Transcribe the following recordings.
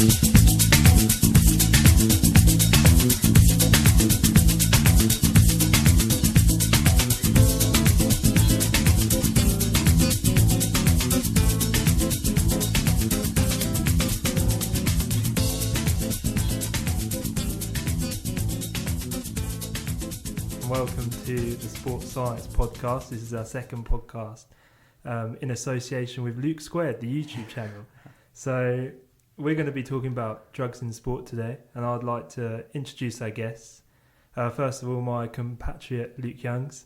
Welcome to the Sports Science Podcast. This is our second podcast in association with LukeSquared, the YouTube channel. So we're going to be talking about drugs in sport today, and I'd like to introduce our guests. First of all, my compatriot Luke Youngs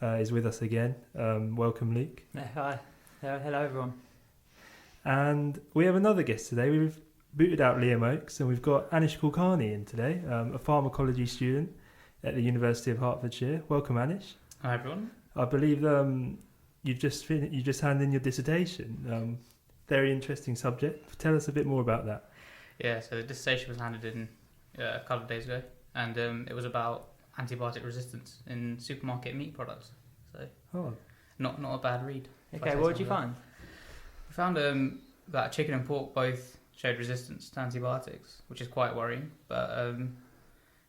is with us again. Welcome, Luke. Hi. Hello, everyone. And we have another guest today. We've booted out Liam Oakes, and we've got Anish Kulkarni in today, a pharmacology student at the University of Hertfordshire. Welcome, Anish. Hi, everyone. I believe you just handed in your dissertation. Very interesting subject. Tell us a bit more about that. Yeah, so the dissertation was handed in a couple of days ago, and it was about antibiotic resistance in supermarket meat products. So, not a bad read. Okay, what did you find? We found that chicken and pork both showed resistance to antibiotics, which is quite worrying. But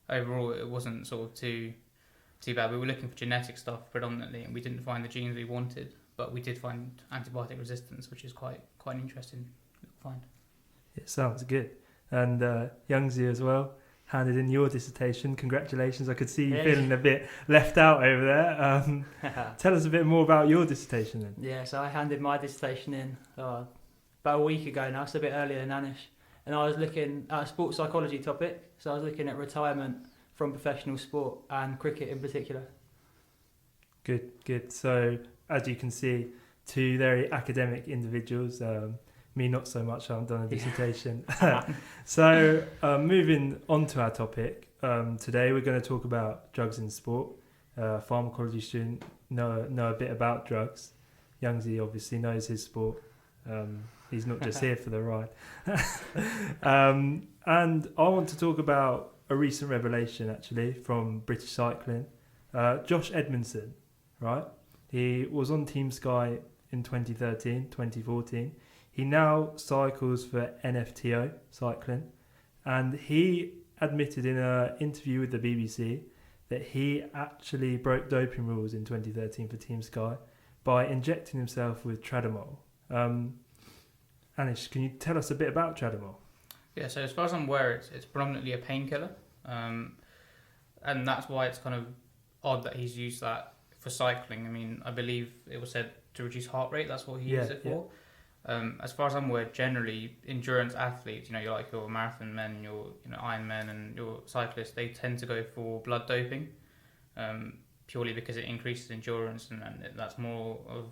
overall, it wasn't sort of too bad. We were looking for genetic stuff predominantly, and we didn't find the genes we wanted, but we did find antibiotic resistance, which is quite an interesting find. It sounds good. And Youngsy as well, handed in your dissertation. Congratulations. I could see you feeling a bit left out over there. Tell us a bit more about your dissertation then. Yeah, so I handed my dissertation in about a week ago now, so a bit earlier than Anish. And I was looking at a sports psychology topic, so I was looking at retirement from professional sport and cricket in particular. Good. So, as you can see, two very academic individuals. Me, not so much. I haven't done a dissertation. So, moving on to our topic, today we're going to talk about drugs in sport. Pharmacology student know a bit about drugs. Youngsy obviously knows his sport. He's not just here for the ride. And I want to talk about a recent revelation, actually, from British cycling. Josh Edmondson, right? He was on Team Sky in 2013, 2014. He now cycles for NFTO cycling. And he admitted in an interview with the BBC that he actually broke doping rules in 2013 for Team Sky by injecting himself with Tradamol. Anish, can you tell us a bit about Tradamol? Yeah, so as far as I'm aware, it's predominantly a painkiller, and that's why it's kind of odd that he's used that for cycling. I mean, I believe it was said to reduce heart rate. That's what he used it for. As far as I'm aware, generally endurance athletes, you're like your marathon men, your Ironmen, and your cyclists, they tend to go for blood doping, purely because it increases endurance, and that's more of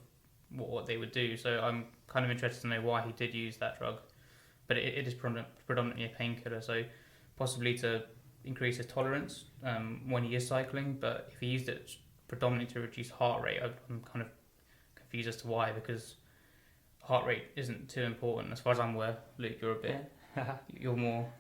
what they would do. So I'm kind of interested to know why he did use that drug, but it is predominantly a painkiller, so possibly to increase his tolerance when he is cycling. But if he used it predominantly to reduce heart rate, I'm kind of confused as to why, because heart rate isn't too important as far as I'm aware. Luke, you're a bit you're more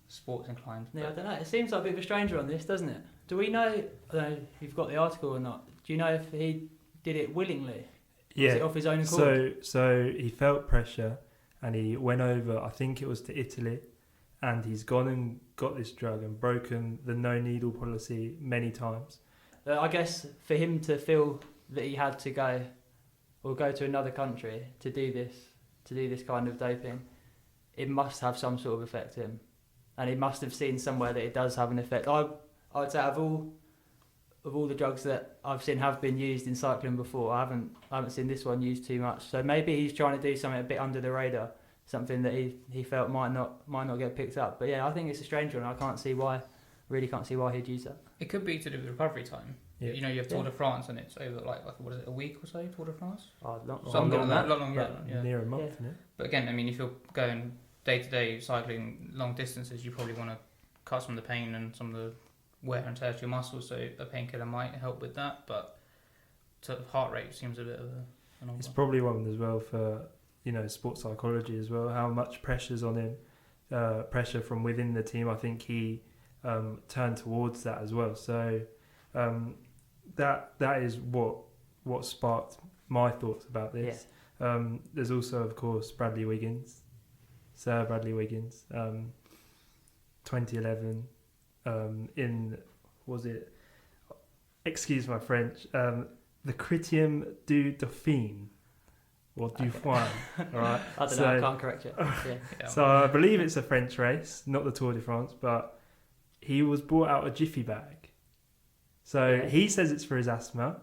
sports inclined. Yeah, I don't know, it seems like a bit of a stranger on this, doesn't it? Do we know, I don't know if you've got the article or not, do you know if he did it willingly? Yeah. Was it off his own accord? So he felt pressure and he went over, I think it was to Italy, and he's gone and got this drug and broken the no needle policy many times. I guess for him to feel that he had to go to another country to do this kind of doping, it must have some sort of effect to him, and he must have seen somewhere that it does have an effect. I would say out of all the drugs that I've seen have been used in cycling before, I haven't seen this one used too much. So maybe he's trying to do something a bit under the radar, something that he felt might not get picked up. But yeah, I think it's a strange one. I really can't see why he'd use that. It could be to do with recovery time. Yeah. You have Tour de France, and it's over like what is it, a week or so? Tour de France? Something like that. Longer, yeah. Near a month, isn't it? But again, I mean, if you're going day to day cycling long distances, you probably want to cut some of the pain and some of the wear and tear to your muscles, so a painkiller might help with that, but heart rate seems a bit of an odd It's one. probably one as well for sports psychology as well, how much pressure's on him, pressure from within the team. I think he turned towards that as well, so that is what sparked my thoughts about this. There's also, of course, Bradley Wiggins. Sir Bradley Wiggins, 2011, excuse my French, the Critérium du Dauphiné, or Dauphin, alright? I don't know, I can't correct you. Yeah. So I believe it's a French race, not the Tour de France, but he was brought out a Jiffy bag. So he says it's for his asthma.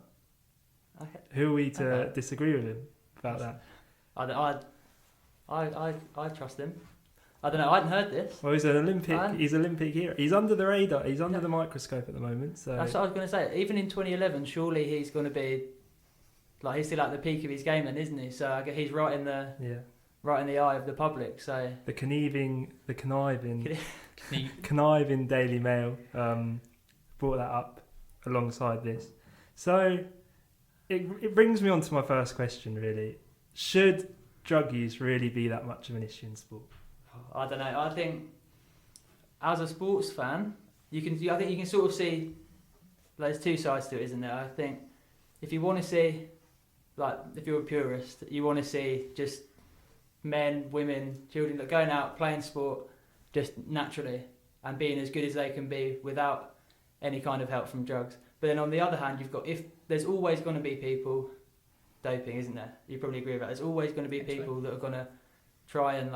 Okay. Who are we to disagree with him about that? I trust him. I don't know. I hadn't heard this. Well, he's an Olympic hero. He's under the radar. He's under the microscope at the moment. So that's what I was going to say. Even in 2011, surely he's going to be he's still at the peak of his game, then, isn't he? So I guess he's right in the eye of the public. So the conniving Daily Mail brought that up alongside this. So it brings me on to my first question. Really, should drug use really be that much of an issue in sport? I don't know. I think as a sports fan, I think you can sort of see there's two sides to it, isn't there? I think if you want to see, if you're a purist, you want to see just men, women, children going out playing sport just naturally and being as good as they can be without any kind of help from drugs. But then on the other hand, there's always going to be people doping, isn't there? You probably agree with that. There's always going to be people that are going to try and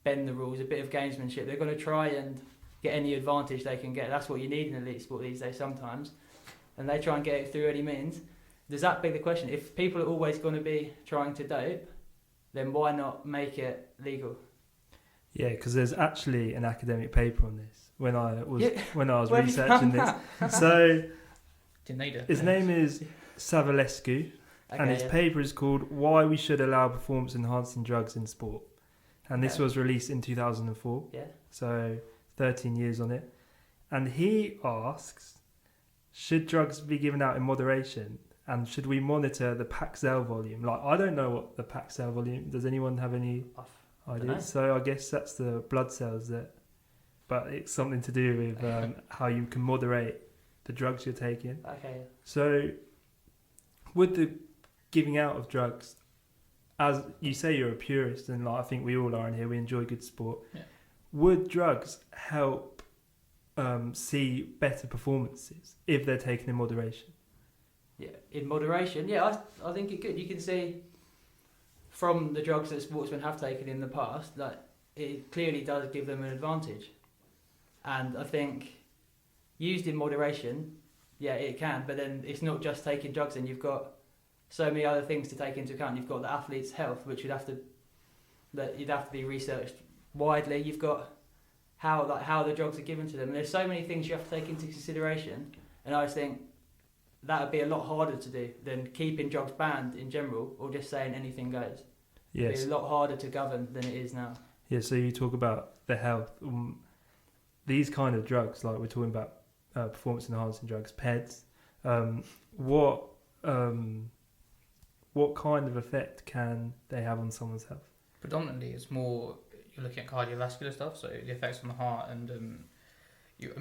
bend the rules, a bit of gamesmanship. They're going to try and get any advantage they can get. That's what you need in elite sport these days sometimes. And they try and get it through any means. Does that beg the question? If people are always going to be trying to dope, then why not make it legal? Yeah, because there's actually an academic paper on this when I was researching this. So his name is Savulescu, and his paper is called "Why We Should Allow Performance Enhancing Drugs in Sport." And this was released in 2004. Yeah. So 13 years on it. And he asks, should drugs be given out in moderation? And should we monitor the Paxil volume? I don't know what the Paxil volume, does anyone have any ideas? So I guess that's the blood cells but it's something to do with how you can moderate the drugs you're taking. Okay. So with the giving out of drugs, as you say, you're a purist, and I think we all are in here. We enjoy good sport. Yeah. Would drugs help see better performances if they're taken in moderation? Yeah, in moderation. Yeah, I think it could. You can see from the drugs that sportsmen have taken in the past that it clearly does give them an advantage. And I think used in moderation, yeah, it can. But then it's not just taking drugs, and you've got so many other things to take into account. You've got the athlete's health, which you'd have to be researched widely. You've got how the drugs are given to them. And there's so many things you have to take into consideration. And I just think that would be a lot harder to do than keeping drugs banned in general or just saying anything goes. Yes. It'd be a lot harder to govern than it is now. Yeah. So you talk about the health. These kind of drugs, like we're talking about performance enhancing drugs, PEDs. What kind of effect can they have on someone's health? Predominantly, it's more you're looking at cardiovascular stuff, so the effects on the heart, and you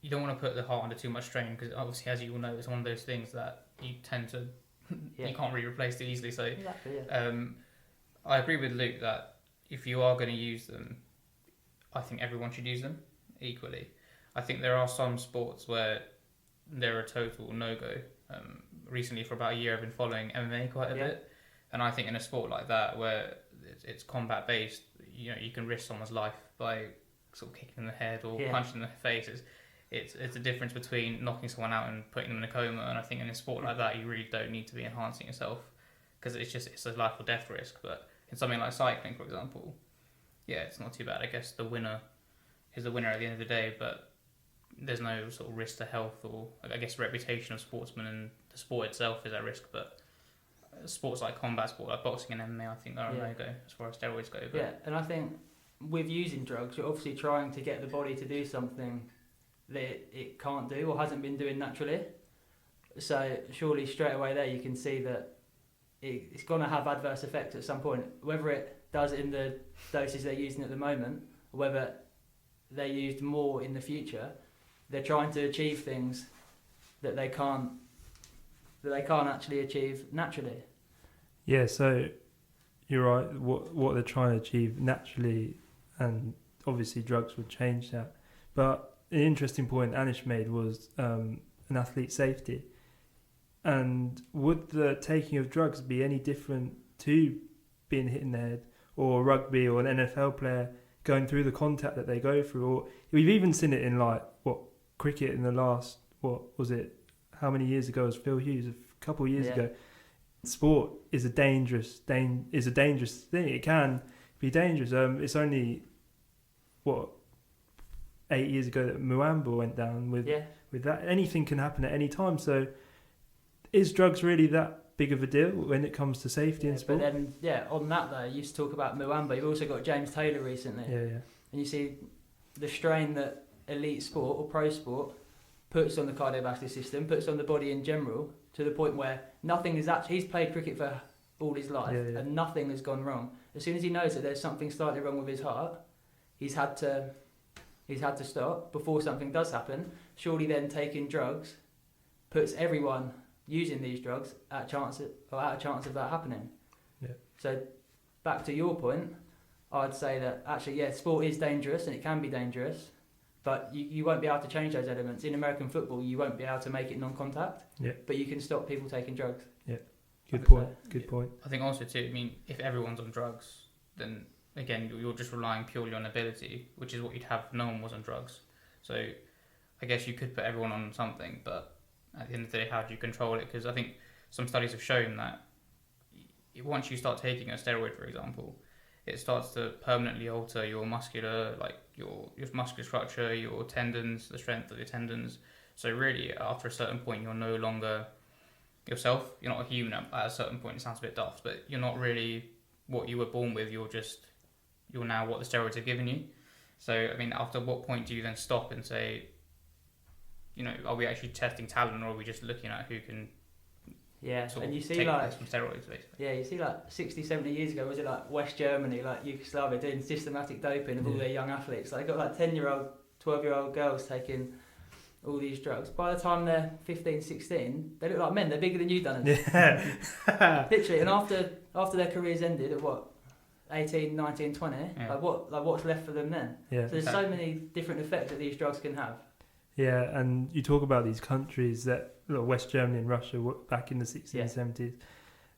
don't want to put the heart under too much strain because obviously, as you all know, it's one of those things that you tend to you can't really replace it easily. So exactly, yeah. I agree with Luke that if you are going to use them, I think everyone should use them equally. I think there are some sports where they're a total no-go. Recently, for about a year, I've been following MMA quite a bit, and I think in a sport like that where it's combat-based, you can risk someone's life by sort of kicking in the head or punching in the face. It's a difference between knocking someone out and putting them in a coma, and I think in a sport like that, you really don't need to be enhancing yourself because it's a life or death risk. But in something like cycling, for example, it's not too bad. I guess the winner is the winner at the end of the day, but there's no sort of risk to health or I guess reputation of sportsmen, and the sport itself is at risk. But sports like combat sport, like boxing and MMA, I think are a no-go as far as steroids go. But yeah, and I think with using drugs, you're obviously trying to get the body to do something that it can't do or hasn't been doing naturally. So surely straight away there you can see that it's going to have adverse effects at some point, whether it does in the doses they're using at the moment or whether they're used more in the future. They're trying to achieve things that they can't actually achieve naturally. Yeah, so you're right. What they're trying to achieve naturally, and obviously drugs would change that. But an interesting point Anish made was an athlete's safety. And would the taking of drugs be any different to being hit in the head, or rugby, or an NFL player going through the contact that they go through? Or we've even seen it in cricket in the last, how many years ago was Phil Hughes? A couple of years ago. Sport is a dangerous thing. It can be dangerous. It's only 8 years ago that Muamba went down with that. Anything can happen at any time. So, is drugs really that big of a deal when it comes to safety in sport? But then, on that though, you used to talk about Muamba. You've also got James Taylor recently. Yeah. And you see the strain that elite sport or pro sport puts on the cardiovascular system, puts on the body in general, to the point where nothing is actually... He's played cricket for all his life and nothing has gone wrong. As soon as he knows that there's something slightly wrong with his heart, he's had to stop before something does happen. Surely then taking drugs puts everyone using these drugs at a chance of that happening. Yeah. So back to your point, I'd say that actually, sport is dangerous and it can be dangerous, but you won't be able to change those elements. In American football, you won't be able to make it non-contact, but you can stop people taking drugs. Yeah, good point. I think also too, I mean, if everyone's on drugs, then again, you're just relying purely on ability, which is what you'd have if no one was on drugs. So I guess you could put everyone on something, but at the end of the day, how do you control it? Because I think some studies have shown that once you start taking a steroid, for example, it starts to permanently alter your muscular, your muscular structure, your tendons, the strength of your tendons. So really, after a certain point, you're no longer yourself. You're not a human at a certain point. It sounds a bit daft, but you're not really what you were born with. You're now what the steroids have given you. So, I mean, after what point do you then stop and say, are we actually testing talent, or are we just looking at who can and you see take some steroids, basically? Yeah, you see 60, 70 years ago, was it West Germany, Yugoslavia, doing systematic doping of all their young athletes? They got 10-year-old, 12-year-old girls taking all these drugs. By the time they're 15, 16, they look like men. They're bigger than you've done. Yeah. Literally, and after their careers ended at 18, 19, 20, what's left for them then? Yeah. So there's so many different effects that these drugs can have. Yeah, and you talk about these countries that, West Germany and Russia, back in the 60s and 70s,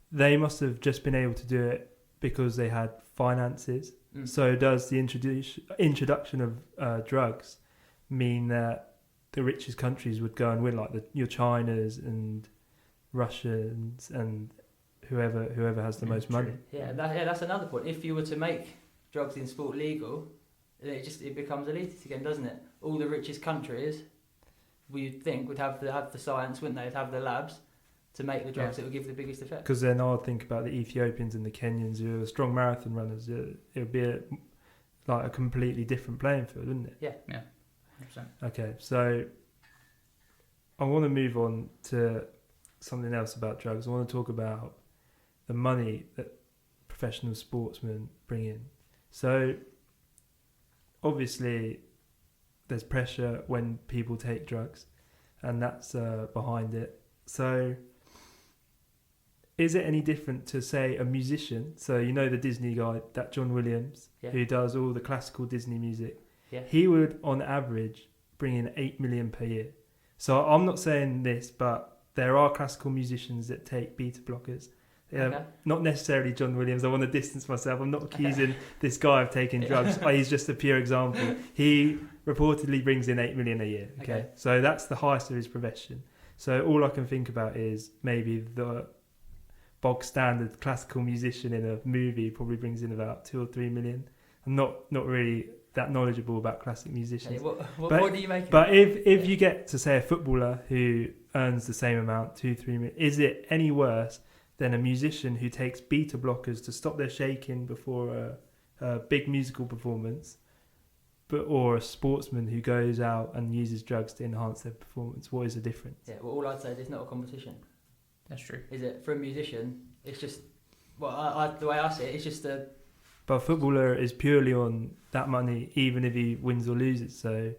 they must have just been able to do it because they had finances. So does the introduction of drugs mean that the richest countries would go and win, your Chinas and Russians and whoever has the most money? That's another point. If you were to make drugs in sport legal, it becomes elitist again, doesn't it? All the richest countries, we'd think, would have the science, wouldn't they? They'd have the labs to make the drugs that would give the biggest effect. Because then I'll think about the Ethiopians and the Kenyans who are strong marathon runners. It would be a completely different playing field, wouldn't it? Yeah. 100%. Okay, so I want to move on to something else about drugs. I want to talk about the money that professional sportsmen bring in. So obviously there's pressure when people take drugs, and that's behind it. So is it any different to, say, a musician? So the Disney guy, that John Williams, who does all the classical Disney music. Yeah. He would, on average, bring in 8 million per year. So I'm not saying this, but there are classical musicians that take beta blockers. Not necessarily John Williams. I want to distance myself. I'm not accusing this guy of taking drugs. He's just a pure example. He reportedly brings in 8 million a year. Okay, so that's the highest of his profession. So all I can think about is maybe the bog standard classical musician in a movie probably brings in about 2 or 3 million. I'm not really that knowledgeable about classic musicians. What do you make? But if you get to, say, a footballer who earns the same amount, 2-3 million, is it any worse than a musician who takes beta blockers to stop their shaking before a big musical performance, or a sportsman who goes out and uses drugs to enhance their performance? What is the difference? Yeah, well, all I'd say is it's not a competition. That's true. Is it? For a musician, it's just, the way I see it, it's just a... But a footballer is purely on that money, even if he wins or loses, so...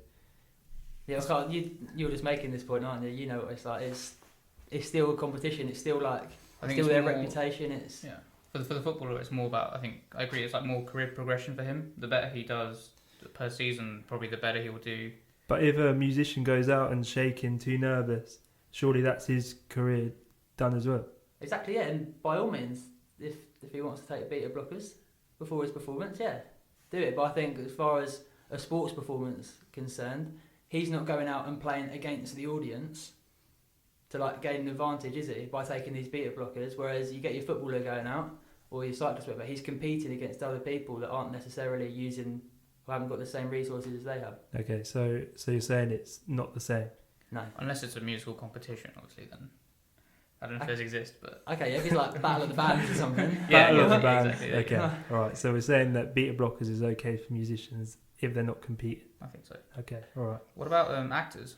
Yeah, you're just making this point, aren't you? You know what it's like. It's still a competition. It's still their reputation. for the footballer, it's more about, I think, I agree, it's like more career progression for him. The better he does per season, probably the better he will do. But if a musician goes out and shaking, too nervous, surely that's his career done as well. Exactly, yeah. And by all means, if he wants to take beta blockers before his performance, yeah, do it. But I think as far as a sports performance concerned, he's not going out and playing against the audience to like gain an advantage, is he? By taking these beta blockers, whereas you get your footballer going out or your cyclist, but he's competing against other people that aren't necessarily using or haven't got the same resources as they have. Okay, so you're saying it's not the same? No. Unless it's a musical competition, obviously, then I don't know if those exist, but... Okay, yeah, if it's like Battle of the Bands or something. Battle of the yeah, Bands. exactly, yeah. Okay, all right. So we're saying that beta blockers is okay for musicians if they're not competing. I think so. Okay, all right. What about actors?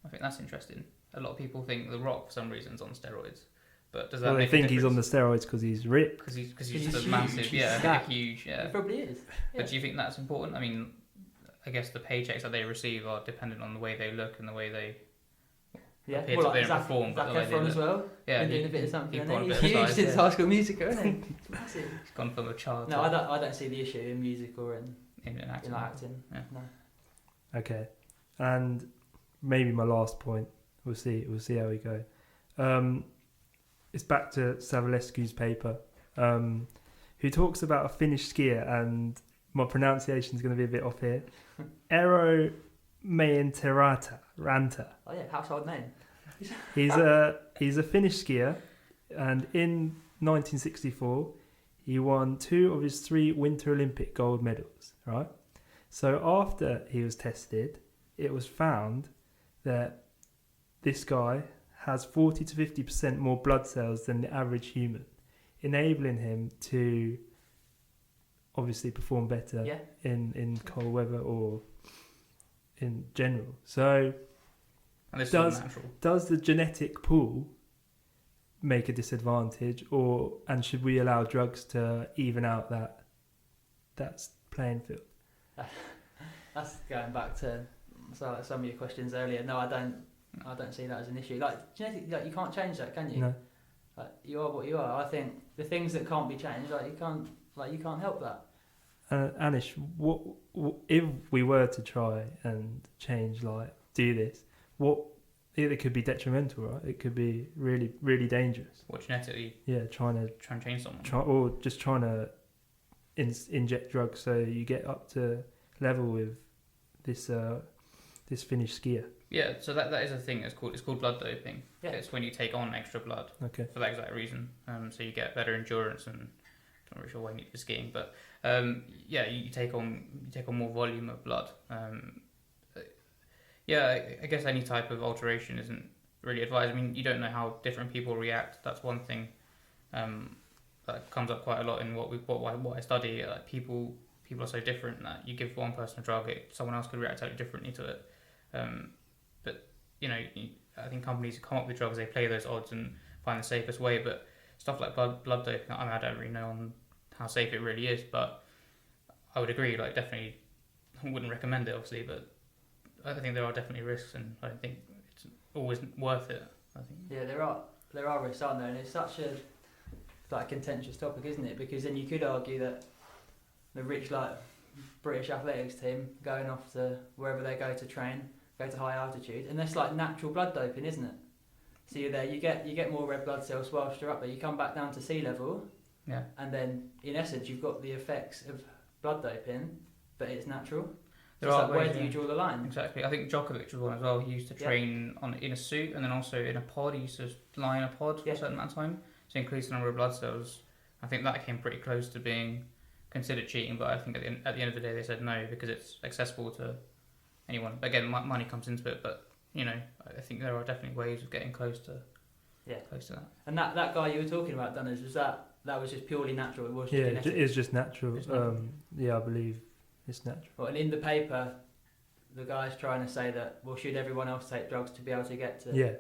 I think that's interesting. A lot of people think The Rock, for some reason, is on steroids. But does that Well, they make think a he's on the difference? steroids because he's ripped. Because he's He's just a huge. massive, He's yeah, fat. huge, yeah. It probably is. But do you think that's important? I mean, I guess the paychecks that they receive are dependent on the way they look and the way they appear to be and perform. But the way Zac they Efron as look. well. Yeah, Been doing a bit of something. he Hasn't put on a he? bit He's of huge size, since yeah. High School Musical, isn't he? It's massive. He's gone from a child No, to I don't see the issue in music or in acting. acting. Yeah. No. Okay, and maybe my last point. We'll see how we go. It's back to Savulescu's paper, who talks about a Finnish skier, and my pronunciation is going to be a bit off here. Eero Ranta. Oh yeah, household name. He's a Finnish skier, and in 1964 he won 2 of his 3 Winter Olympic gold medals. Right. So after he was tested, it was found that this guy has 40 to 50% more blood cells than the average human, enabling him to obviously perform better in cold weather or in general. So And this is natural. does the genetic pool make a disadvantage, and should we allow drugs to even out that playing field? That's going back to some of your questions earlier. No, I don't see that as an issue. Like genetic, like you can't change that, can you? No. Like, you are what you are. I think the things that can't be changed, you can't help that. Anish, what if we were to try and change, do this? It could be detrimental, right? It could be really, really dangerous. What, genetically? Yeah, trying to change someone? or just trying to inject drugs so you get up to level with this Finnish skier. Yeah, so that is a thing. It's called blood doping. Yeah. It's when you take on extra blood. Okay. For that exact reason. So you get better endurance, and I'm not really sure why you need it for skiing, but you take on more volume of blood. I guess any type of alteration isn't really advised. I mean, you don't know how different people react. That's one thing that comes up quite a lot in what I study. Like people are so different that you give one person a drug, someone else could react totally differently to it. But I think companies come up with drugs, they play those odds and find the safest way. But stuff like blood doping, I don't really know on how safe it really is. But I would agree, definitely, I wouldn't recommend it, obviously. But I think there are definitely risks, and I think it's always worth it. I think. Yeah, there are risks, aren't there? And it's such a contentious topic, isn't it? Because then you could argue that the rich British athletics team going off to wherever they go to train, go to high altitude, and that's like natural blood doping, isn't it? So you're there, you get more red blood cells whilst you're up there. You come back down to sea level, and then in essence you've got the effects of blood doping, but it's natural. Where do you draw the line? Exactly. I think Djokovic was one as well. He used to train in a suit and then also in a pod. He used to lie in a pod for a certain amount of time to increase the number of blood cells. I think that came pretty close to being considered cheating, but I think at the end of the day they said no because it's accessible to anyone. Again, money comes into it, but I think there are definitely ways of getting close to that. And that guy you were talking about, Dunners, was that was just purely natural? It was genetic? It's just natural. I believe it's natural. Well, and in the paper, the guy's trying to say that, well, should everyone else take drugs to be able to get to... Yeah.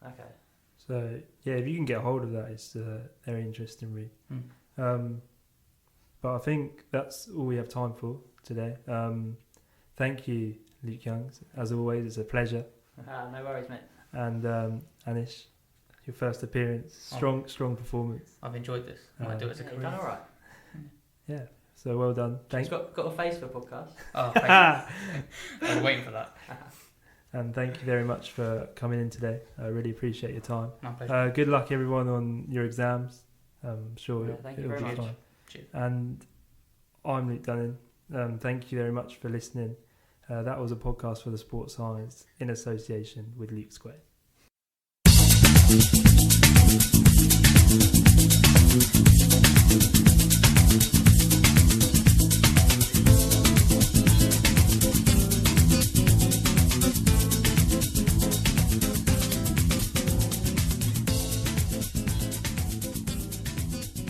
Okay. So, if you can get hold of that, it's a very interesting read. But I think that's all we have time for today. Thank you, Luke Youngs. As always, it's a pleasure. No worries, mate. And Anish, your first appearance. Strong performance. I've enjoyed this. I might do it as a You've career. done all right. Yeah, so well done. He's got a face for podcast. Oh, thank you. I was waiting for that. And thank you very much for coming in today. I really appreciate your time. My pleasure. Good luck everyone on your exams. I'm sure Thank you it'll very be much. fine. Cheers. And I'm Luke Dunning. Thank you very much for listening. That was a podcast for the Sports Science in association with LukeSquared.